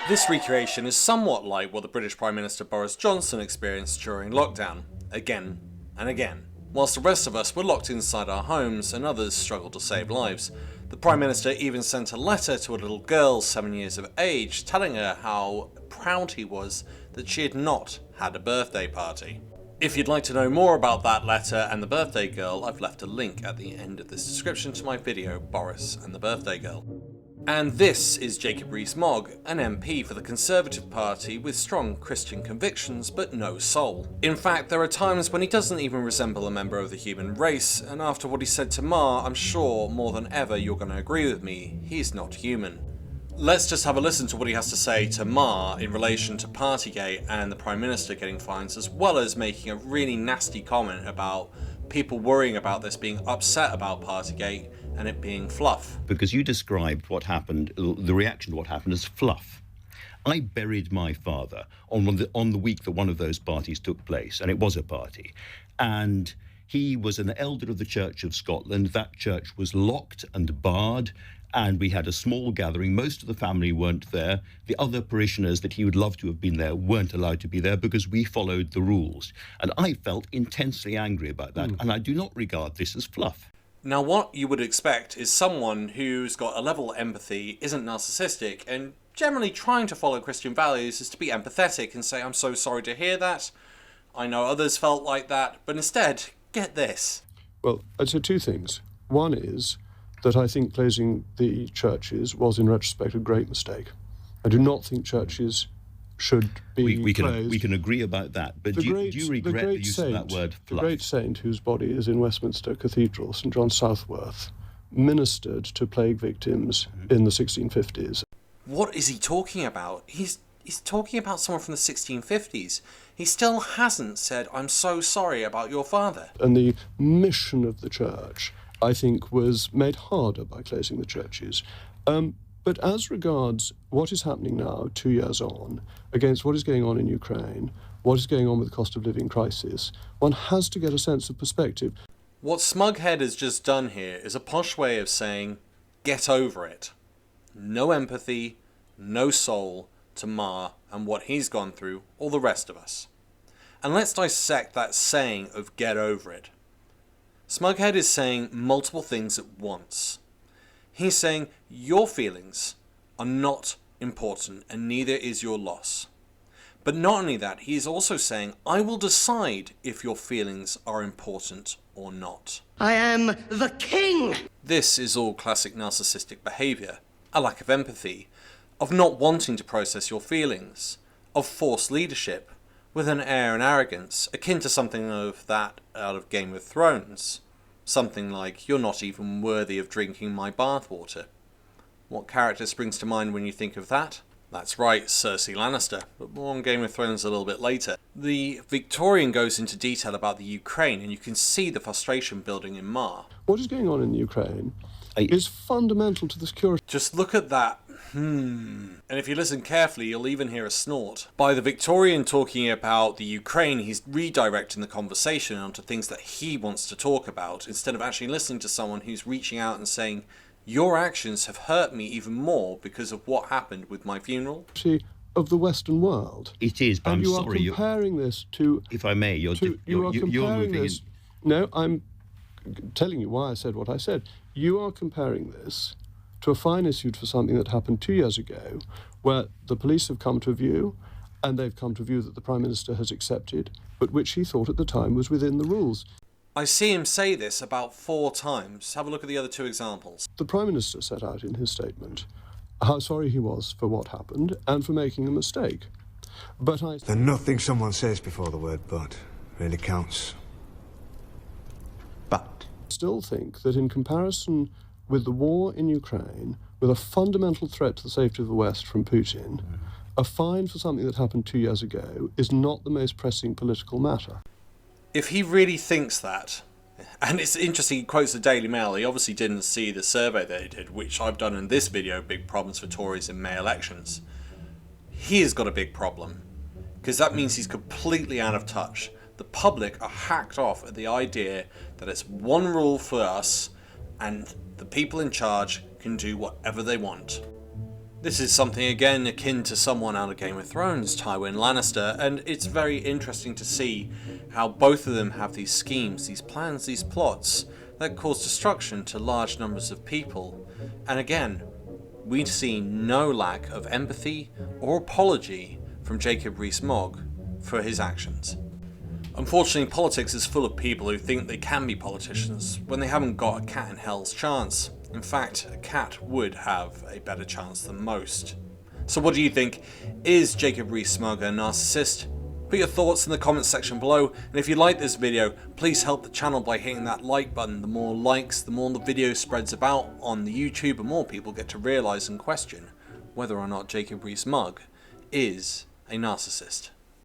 This recreation is somewhat like what the British Prime Minister Boris Johnson experienced during lockdown, again and again. Whilst the rest of us were locked inside our homes and others struggled to save lives, the Prime Minister even sent a letter to a little girl 7 years of age telling her how proud he was that she had not had a birthday party. If you'd like to know more about that letter and the birthday girl, I've left a link at the end of this description to my video, Boris and the Birthday Girl. And this is Jacob Rees Mogg, an MP for the Conservative Party with strong Christian convictions but no soul. In fact, there are times when he doesn't even resemble a member of the human race, and after what he said to Ma, I'm sure more than ever you're going to agree with me, he's not human. Let's just have a listen to what he has to say to Ma in relation to partygate and the Prime Minister getting fines, as well as making a really nasty comment about people worrying about this, being upset about partygate and it being fluff. Because you described what happened, the reaction to what happened as fluff. I buried my father on the week that one of those parties took place, and it was a party. And he was an elder of the Church of Scotland. That church was locked and barred, and we had a small gathering. Most of the family weren't there. The other parishioners that he would love to have been there weren't allowed to be there because we followed the rules. And I felt intensely angry about that, and I do not regard this as fluff. Now, what you would expect is someone who's got a level of empathy, isn't narcissistic, and generally trying to follow Christian values is to be empathetic and say, I'm so sorry to hear that. I know others felt like that, but instead, get this. Well, I'd say two things. One is that I think closing the churches was, in retrospect, a great mistake. I do not think churches should be closed. We can agree about that, but do you regret the use of that word, fluff? The great saint whose body is in Westminster Cathedral, St John Southworth, ministered to plague victims in the 1650s. What is he talking about? He's talking about someone from the 1650s. He still hasn't said, I'm so sorry about your father. And the mission of the church, I think, was made harder by closing the churches. But as regards what is happening now, 2 years on, against what is going on in Ukraine, what is going on with the cost of living crisis, one has to get a sense of perspective. What Smughead has just done here is a posh way of saying, get over it. No empathy, no soul to Ma and what he's gone through, or the rest of us. And let's dissect that saying of get over it. Smughead is saying multiple things at once. He's saying your feelings are not important and neither is your loss. But not only that, he is also saying, I will decide if your feelings are important or not. I am the king! This is all classic narcissistic behaviour, a lack of empathy, of not wanting to process your feelings, of forced leadership, with an air and arrogance, akin to something of that out of Game of Thrones. Something like, you're not even worthy of drinking my bathwater. What character springs to mind when you think of that? That's right, Cersei Lannister, but more on Game of Thrones a little bit later. The Victorian goes into detail about the Ukraine, and you can see the frustration building in Ma. What is going on in the Ukraine is fundamental to the security. Just look at that. And if you listen carefully, you'll even hear a snort. By the Victorian talking about the Ukraine, he's redirecting the conversation onto things that he wants to talk about, instead of actually listening to someone who's reaching out and saying, your actions have hurt me even more because of what happened with my funeral. Of the Western world. It is, but I'm sorry. You are comparing this to... If I may, you're moving this. No, I'm telling you why I said what I said. You are comparing this to a fine issued for something that happened 2 years ago, where the police have come to view, and they've come to view that the Prime Minister has accepted, but which he thought at the time was within the rules. I see him say this about 4 times. Have a look at the other 2 examples. The Prime Minister set out in his statement how sorry he was for what happened and for making a mistake. But There's nothing someone says before the word but really counts. But I still think that in comparison with the war in Ukraine, with a fundamental threat to the safety of the West from Putin, a fine for something that happened 2 years ago is not the most pressing political matter. If he really thinks that, and it's interesting, he quotes the Daily Mail, he obviously didn't see the survey that he did, which I've done in this video, Big Problems for Tories in May elections. He has got a big problem, because that means he's completely out of touch. The public are hacked off at the idea that it's one rule for us, and the people in charge can do whatever they want. This is something again akin to someone out of Game of Thrones, Tywin Lannister, and it's very interesting to see how both of them have these schemes, these plans, these plots that cause destruction to large numbers of people. And again, we see no lack of empathy or apology from Jacob Rees Mogg for his actions. Unfortunately, politics is full of people who think they can be politicians when they haven't got a cat in hell's chance. In fact, a cat would have a better chance than most. So what do you think? Is Jacob Rees Mogg a narcissist? Put your thoughts in the comments section below, and if you like this video, please help the channel by hitting that like button. The more likes, the more the video spreads about on the YouTube, and more people get to realise and question whether or not Jacob Rees Mogg is a narcissist.